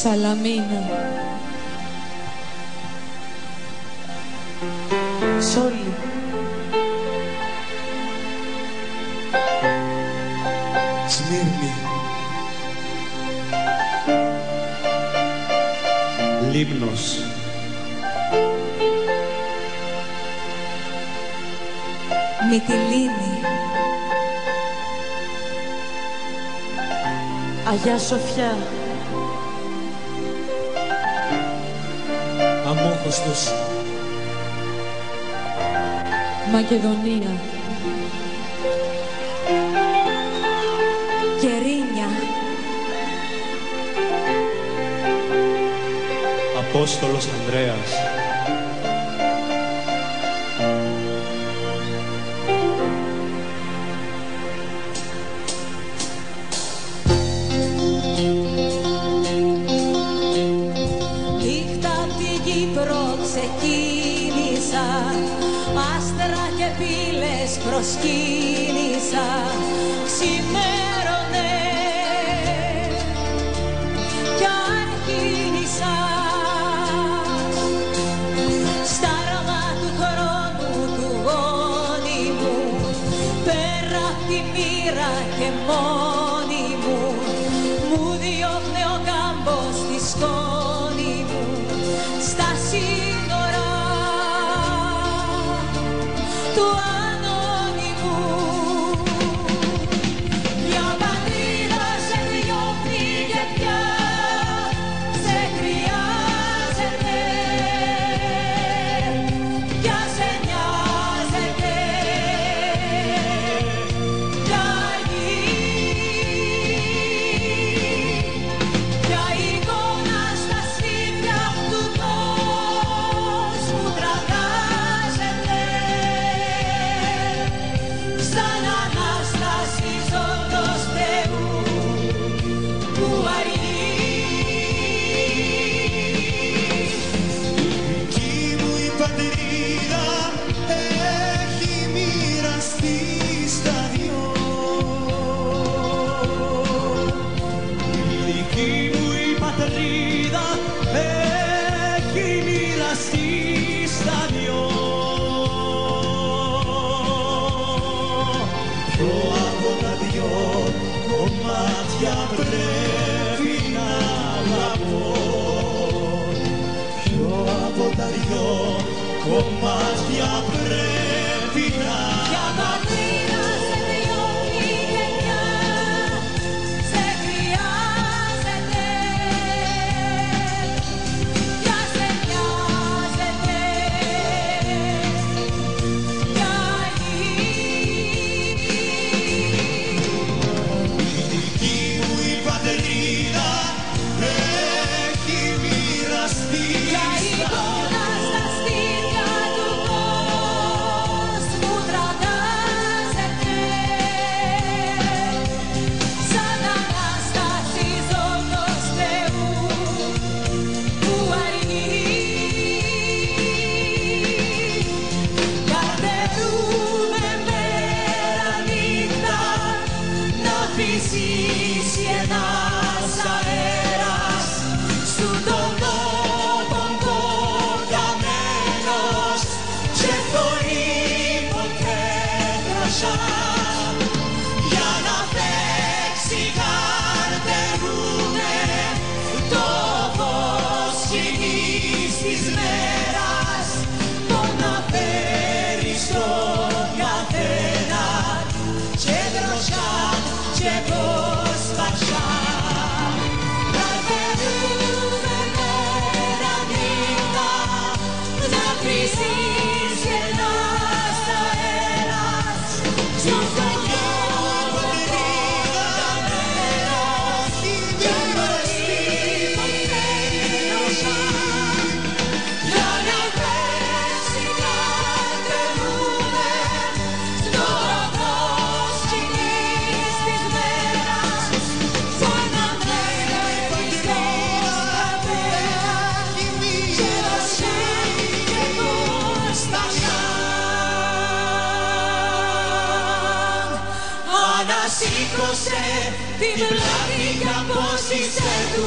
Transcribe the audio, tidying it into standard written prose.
Σαλαμίνα. Σόλι. Σμύρνη. Λίμνος. Μυτιλήνη. Αγιά Σοφιά. Αμόχωστος. Μακεδονία. Κερίνια. Απόστολος Ανδρέας. Νύχτα απ' την Κύπρο ξεκίνησα, άστρα και πύλες προσκύνησα. Ξημέρωνε κι αρχίνησα στα ράμα του χρόνου του γόνιμου, πέρα απ' τη μοίρα και μόνη μου, μου διώχνε ο κάμπος στη σκόνη μου, στα σύνορα του ανώνυμου. Μια πατρίδα σε διώχνει και πια σε χρειάζεται, πια σε νοιάζεται, πια πια εικόνα στα σπίτια του κόσμου τραγάζεται, σαν Ανάσταση ζώντος Θεού που αργεί. Η δική μου η πατρίδα έχει μοιραστεί στα δυο. Η δική μου η πατρίδα έχει μοιραστεί στα δυο. Ποιο από τα δυο κομμάτια πρέπει να αγαπώ, ποιο από τα δυο κομμάτια πρέπει να Πια πατρίδα σε διώχνει και πια σε χρειάζεται, πια σε νοιάζεται, πια Η δική μου η πατρίδα έχει μοιραστεί πια εικόνα στα σπίτια του κόσμου τραγάζεται, σαν Ανάσταση ζώντος Θεού που αργεί. Καρτερούμε μέρα νύχτα να φυσήσει ένας αέρας σου τον τόπο κοπιαμένος και θορύβων και δροσιά, για να παίξει καρτερούμε το φως σκηνής της μέρας, το να φέρει στον καθένα και δροσιά και προσπαθιά. Καρτερούμε μέρα νύχτα να φυσήσει ένας αέρας σου τον τόπο κοπιαμένος και θορύβων και δροσιά, για να παίξει καρτερούμε στο φως σκηνής της μέρας, σαν να φέρει στον καθένα και δροσιά και προσπαθιά. Ανασήκωσε την πλάτη κι απόσυσε του